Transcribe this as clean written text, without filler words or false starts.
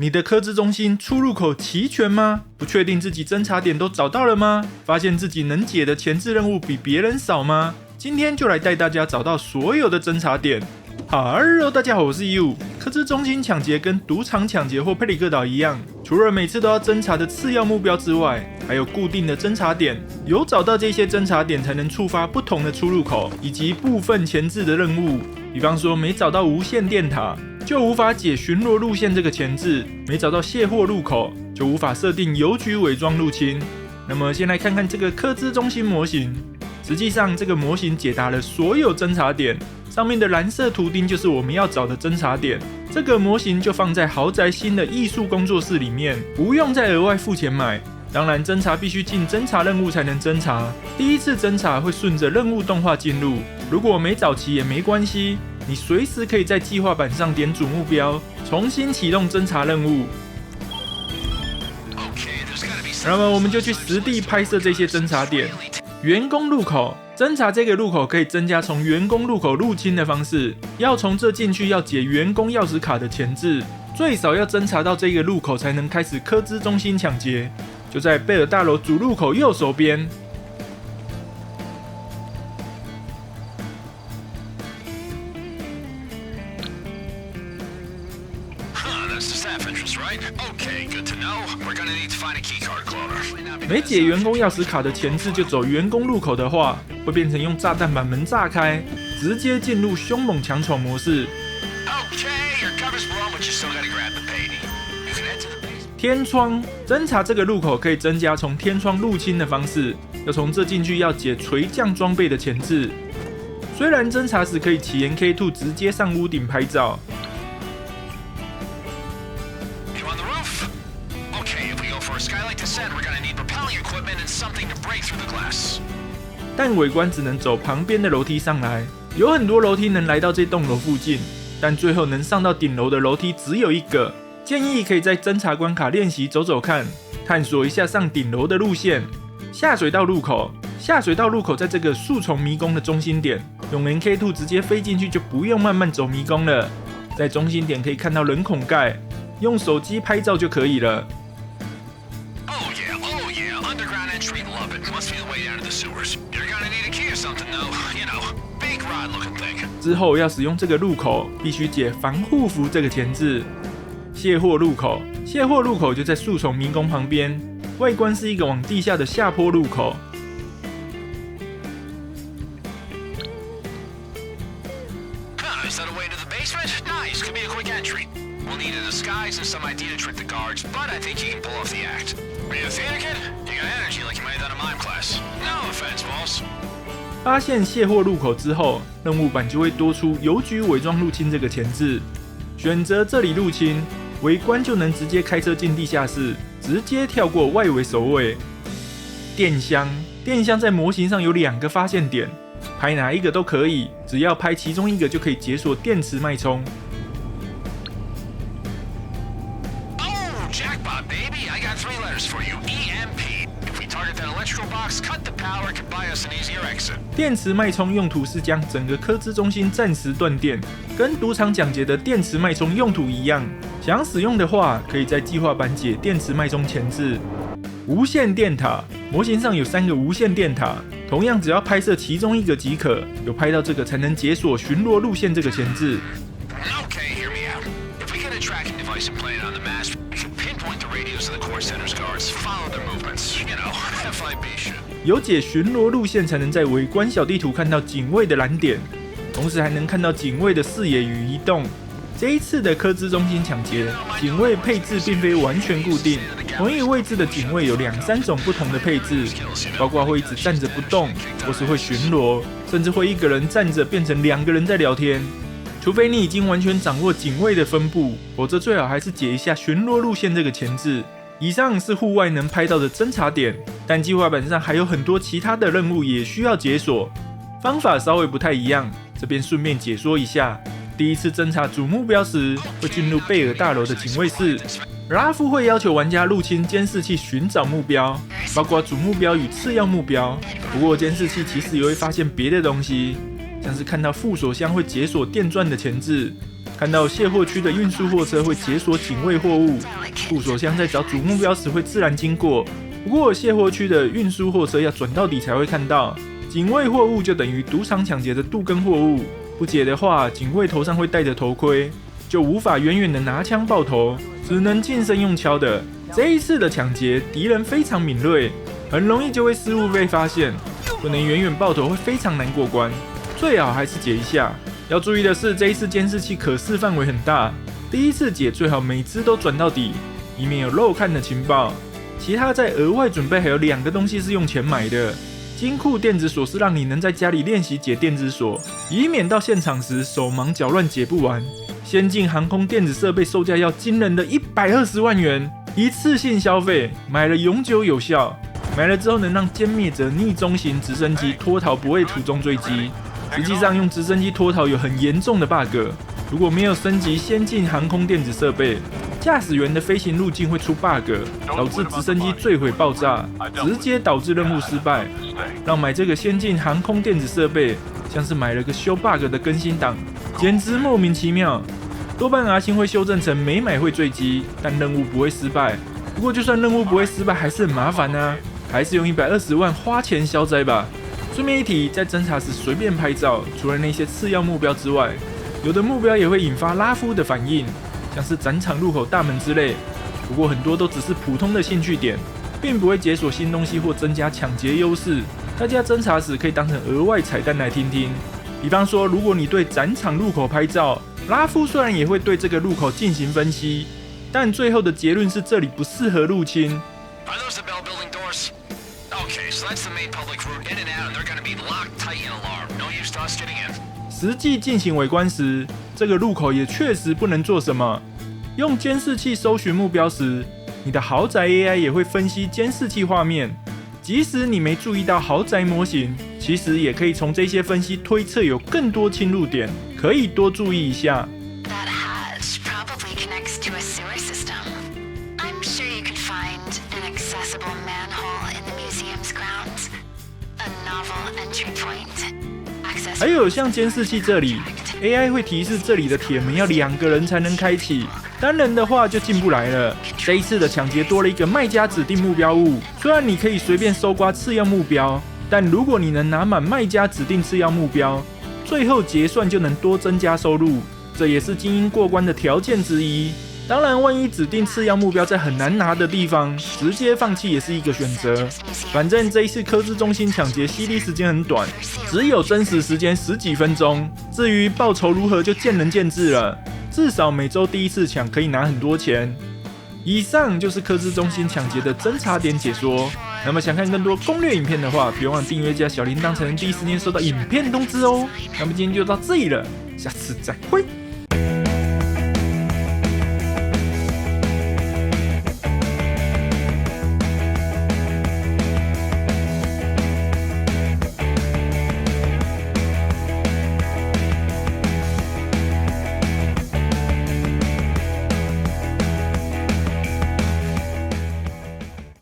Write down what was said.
你的科資中心出入口齊全嗎？不確定自己偵查點都找到了嗎？發現自己能解的前置任務比別人少嗎？今天就來帶大家找到所有的偵查點。Hello， 大家好，我是15。科資中心搶劫跟賭場搶劫或佩里克島一樣，除了每次都要偵查的次要目標之外，還有固定的偵查點。有找到這些偵查點，才能觸發不同的出入口以及部分前置的任務。比方說，沒找到無線電塔，就無法解巡邏路線這個前置；沒找到卸貨入口，就無法設定郵局偽裝入侵。那麼，先來看看這個科資中心模型。實際上，這個模型解答了所有偵查點。上面的藍色圖釘就是我們要找的偵查點。這個模型就放在豪宅新的藝術工作室裡面，不用再額外付錢買。當然，偵查必須進偵查任務才能偵查。第一次偵查會順着任務動畫進入，如果沒找齊也沒關係，你隨時可以在計劃板上點主目標，重新啟動偵查任務。那麼我們就去實地拍攝這些偵查點。員工入口，偵查這個入口可以增加從員工入口入侵的方式。要從這進去，要解員工鑰匙卡的前置，最少要偵查到這個入口才能開始科資中心搶劫。就在貝爾大樓主入口右手邊。沒解員工鑰匙卡的前置就走員工入口的話，會變成用炸彈把門炸開，直接進入兇猛強闖模式。天窗，偵查這個入口可以增加從天窗入侵的方式，要從這進去要解垂降裝備的前置。雖然偵查時可以騎 MK2 直接上屋頂拍照。但尾關只能走旁邊的樓梯上來，有很多樓梯能來到這棟樓附近，但最後能上到頂樓的樓梯只有一個。建議可以在偵查關卡練習走走看，探索一下上頂樓的路線。下水道入口，下水道入口在這個樹叢迷宮的中心點，用 MK2 直接飛進去就不用慢慢走迷宮了。在中心點可以看到人孔蓋，用手機拍照就可以了。之後要使用這個入口，必須解防護服這個前置。卸貨入口，卸貨入口就在樹叢迷宮旁邊，外觀是一個往地下的下坡入口。發現卸貨入口之後，任務板就會多出郵局偽裝入侵這個前置。選擇這裡入侵，圍觀就能直接開車進地下室，直接跳過外圍守衛。電箱，電箱在模型上有2個發現點，拍哪一個都可以，只要拍其中一個就可以解鎖電池脈衝。電池脈衝用途是將整個科資中心暫時斷電，跟賭場搶劫的電池脈衝用途一樣。想使用的話，可以在計劃板解電池脈衝前置。無線電塔，模型上有3個無線電塔，同樣只要拍攝其中一個即可，有拍到這個才能解鎖巡邏路線這個前置。有解巡邏路線，才能在圍觀小地圖看到警衛的藍點，同時還能看到警衛的視野與移動。這一次的科資中心搶劫，警衛配置並非完全固定，同一個位置的警衛有2-3種不同的配置，包括會一直站着不動，或是會巡邏，甚至會一個人站着變成2個人在聊天。除非你已經完全掌握警衛的分布，否則最好還是解一下巡邏路線這個前置。以上是戶外能拍到的偵查點，但計劃板上還有很多其他的任務也需要解鎖，方法稍微不太一樣，這邊順便解說一下。第一次偵查主目標時，會進入貝爾大樓的警衛室，拉夫會要求玩家入侵監視器尋找目標，包括主目標與次要目標。不過監視器其實也會發現別的東西，像是看到附鎖箱會解鎖電鑽的前置，看到卸貨區的運輸貨車會解鎖警衛貨物，護鎖箱在找主目標時會自然經過。不過卸貨區的運輸貨車要轉到底才會看到。警衛貨物就等於賭場搶劫的鍍鉤貨物，不解的話，警衛頭上會戴着頭盔，就無法遠遠的拿槍爆頭，只能近身用敲的。這一次的搶劫，敵人非常敏銳，很容易就會失誤被發現，不能遠遠爆頭會非常難過關，最好還是解一下。要注意的是，這一次監視器可視範圍很大，第一次解最好每隻都轉到底，以免有漏看的情報。其他再額外準備還有2個東西是用錢買的。金庫電子鎖是讓你能在家裡練習解電子鎖，以免到現場時手忙腳亂解不完。先進航空電子設備售價要驚人的120萬元，一次性消費，買了永久有效。買了之後能讓殲滅者逆中型直升機脫逃不會途中墜機。實際上用直升機脫逃有很嚴重的 bug， 如果沒有升級先進航空電子設備，駕駛員的飛行路徑會出 bug， 導致直升機墜毀爆炸，直接導致任務失敗。讓買這個先進航空電子設備像是買了個修 bug 的更新檔，簡直莫名其妙。多半阿星會修正成沒買會墜機，但任務不會失敗。不過就算任務不會失敗，還是很麻煩啊，還是用120萬花錢消災吧。順便一提，在偵查時隨便拍照，除了那些次要目標之外，有的目標也會引發拉夫的反應，像是展場入口大門之類。不過很多都只是普通的興趣點，並不會解鎖新東西或增加搶劫優勢。大家偵查時可以當成額外彩蛋來聽聽。比方說，如果你對展場入口拍照，拉夫雖然也會對這個入口進行分析，但最後的結論是這裡不適合入侵。實際進行圍觀時，這個入口也確實不能做什麼。用監視器搜尋目標時，你的豪宅 AI 也會分析監視器畫面。即使你沒注意到豪宅模型，其實也可以從這些分析推測有更多侵入點，可以多注意一下。還有像監視器這裡 ，AI 會提示這裡的鐵門要2個人才能開啟，單人的話就進不來了。這一次的搶劫多了一個賣家指定目標物，雖然你可以隨便搜刮次要目標，但如果你能拿滿賣家指定次要目標，最後結算就能多增加收入，這也是精英過關的條件之一。當然，萬一指定次要目標在很難拿的地方，直接放棄也是一個選擇。反正這一次科資中心搶劫CD時間很短，只有真實時間10幾分鐘。至於報酬如何就見仁見智了，至少每周第一次搶可以拿很多錢。以上就是科資中心搶劫的偵查點解說。那麼想看更多攻略影片的話，別忘了訂閱加小鈴鐺，才能第一時間收到影片通知哦。那麼今天就到這裡了，下次再會。